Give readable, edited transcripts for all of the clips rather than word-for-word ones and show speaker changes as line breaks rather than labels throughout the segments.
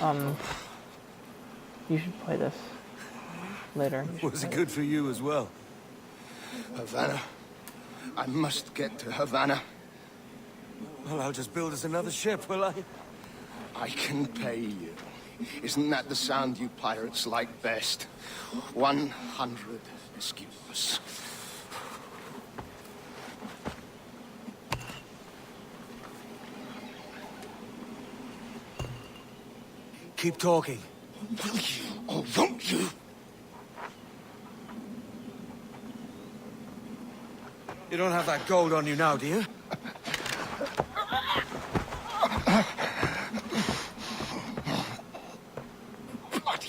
You should play this later.
Was it good for you as well?
Havana. I must get to Havana.
Well, I'll just build us another ship, will I?
I can pay you. Isn't that the sound you pirates like best? 100 escudos.
Keep talking.
Will you or won't you?
You don't have that gold on you now, do you?
Bloody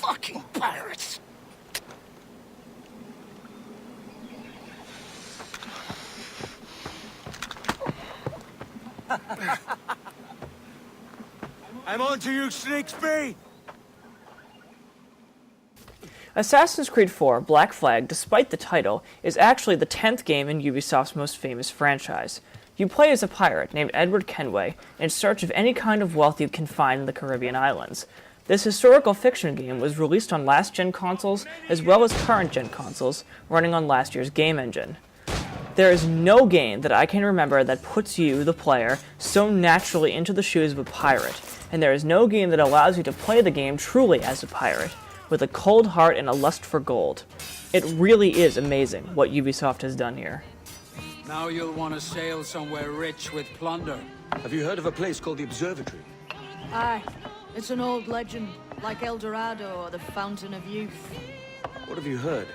fucking pirates!
I'm on to you, Snakesby!
Assassin's Creed 4 Black Flag, despite the title, is actually the 10th game in Ubisoft's most famous franchise. You play as a pirate named Edward Kenway in search of any kind of wealth you can find in the Caribbean islands. This historical fiction game was released on last-gen consoles as well as current-gen consoles, running on last year's game engine. There is no game that I can remember that puts you, the player, so naturally into the shoes of a pirate, and there is no game that allows you to play the game truly as a pirate, with a cold heart and a lust for gold. It really is amazing what Ubisoft has done here.
Now you'll want to sail somewhere rich with plunder.
Have you heard of a place called the Observatory?
Aye, it's an old legend, like El Dorado or the Fountain of Youth.
What have you heard?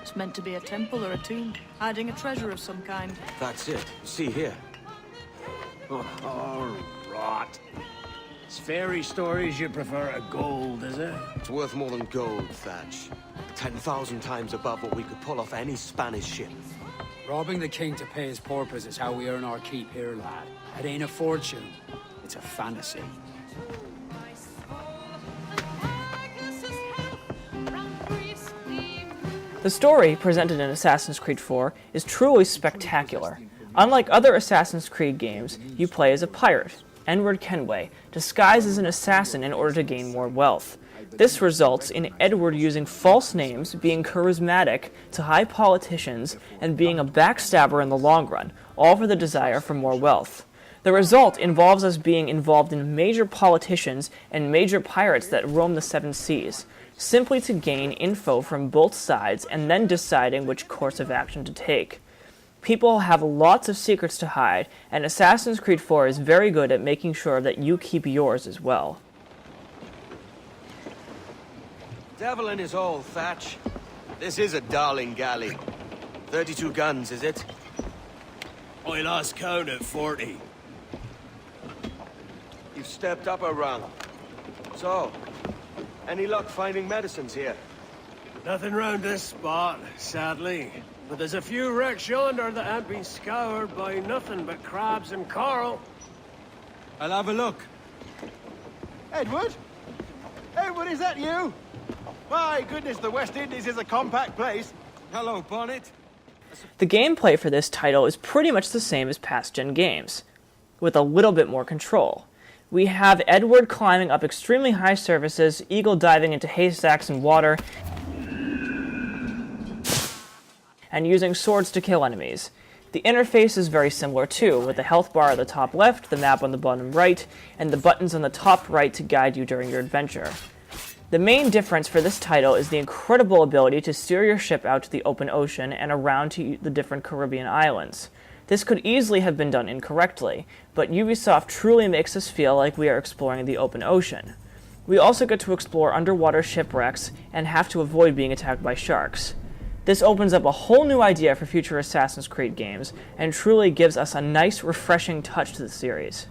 It's meant to be a temple or a tomb, hiding a treasure of some kind.
That's it. See here.
Oh, rot. It's fairy stories you prefer to gold, is it?
It's worth more than gold, Thatch. 10,000 times above what we could pull off any Spanish ship.
Robbing the king to pay his porpoise is how we earn our keep here, lad. It ain't a fortune. It's a fantasy.
The story presented in Assassin's Creed 4 is truly spectacular. Unlike other Assassin's Creed games, you play as a pirate, Edward Kenway, disguised as an assassin in order to gain more wealth. This results in Edward using false names, being charismatic to high politicians, and being a backstabber in the long run, all for the desire for more wealth. The result involves us being involved in major politicians and major pirates that roam the seven seas, simply to gain info from both sides and then deciding which course of action to take. People have lots of secrets to hide, and Assassin's Creed 4 is very good at making sure that you keep yours as well.
Devil in his hole, Thatch. This is a darling galley. 32 guns, is it?
I lost count at 40.
You've stepped up a rung. So, any luck finding medicines here?
Nothing round this spot, sadly. But there's a few wrecks yonder that ain't been scoured by nothing but crabs and coral.
I'll have a look.
Edward? Edward, is that you? My goodness, the West Indies is a compact place.
Hello, Bonnet.
The gameplay for this title is pretty much the same as past-gen games, with a little bit more control. We have Edward climbing up extremely high surfaces, eagle diving into haystacks and water, and using swords to kill enemies. The interface is very similar too, with the health bar at the top left, the map on the bottom right, and the buttons on the top right to guide you during your adventure. The main difference for this title is the incredible ability to steer your ship out to the open ocean and around to the different Caribbean islands. This could easily have been done incorrectly, but Ubisoft truly makes us feel like we are exploring the open ocean. We also get to explore underwater shipwrecks and have to avoid being attacked by sharks. This opens up a whole new idea for future Assassin's Creed games, and truly gives us a nice, refreshing touch to the series.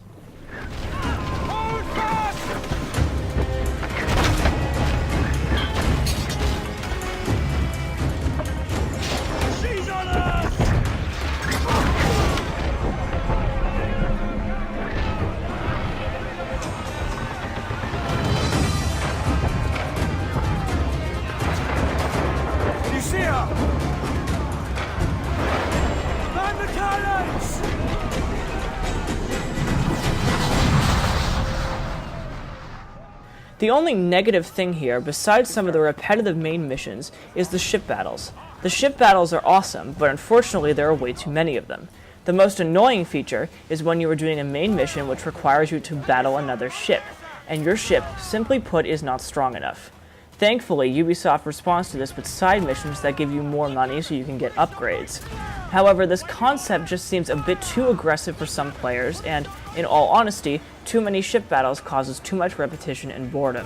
The only negative thing here, besides some of the repetitive main missions, is the ship battles. The ship battles are awesome, but unfortunately there are way too many of them. The most annoying feature is when you are doing a main mission which requires you to battle another ship, and your ship, simply put, is not strong enough. Thankfully, Ubisoft responds to this with side missions that give you more money so you can get upgrades. However, this concept just seems a bit too aggressive for some players, and, in all honesty, too many ship battles causes too much repetition and boredom.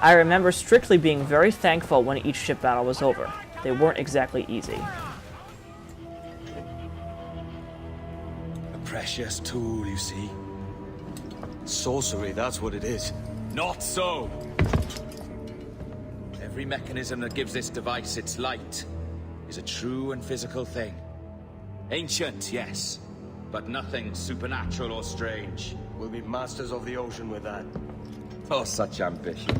I remember strictly being very thankful when each ship battle was over. They weren't exactly easy.
A precious tool, you see.
Sorcery, that's what it is.
Not so! Every mechanism that gives this device its light is a true and physical thing. Ancient, yes, but nothing supernatural or strange.
We'll be masters of the ocean with that.
Oh, such ambition.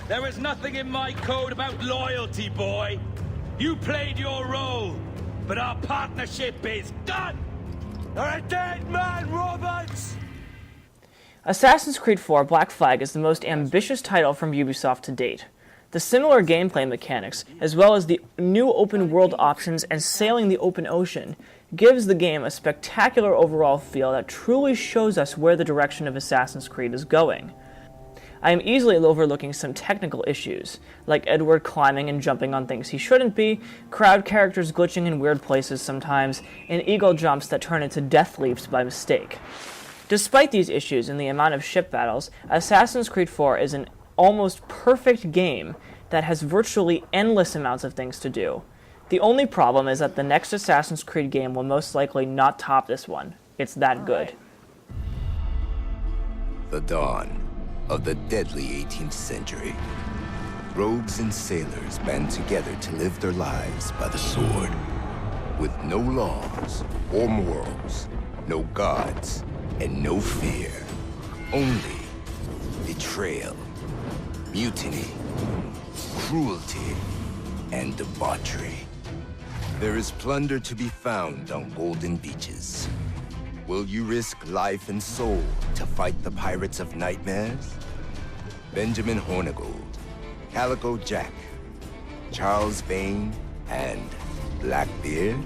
There is nothing in my code about loyalty, boy. You played your role, but our partnership is done!
You're a dead man, Roberts!
Assassin's Creed 4 Black Flag is the most ambitious title from Ubisoft to date. The similar gameplay mechanics, as well as the new open world options and sailing the open ocean, gives the game a spectacular overall feel that truly shows us where the direction of Assassin's Creed is going. I am easily overlooking some technical issues, like Edward climbing and jumping on things he shouldn't be, crowd characters glitching in weird places sometimes, and eagle jumps that turn into death leaps by mistake. Despite these issues and the amount of ship battles, Assassin's Creed 4 is an almost perfect game that has virtually endless amounts of things to do. The only problem is that the next Assassin's Creed game will most likely not top this one. It's that good.
The dawn of the deadly 18th century. Rogues and sailors band together to live their lives by the sword, with no laws or morals, no gods, and no fear. Only betrayal, mutiny, cruelty, and debauchery. There is plunder to be found on golden beaches. Will you risk life and soul to fight the pirates of nightmares? Benjamin Hornigold, Calico Jack, Charles Vane, and Blackbeard?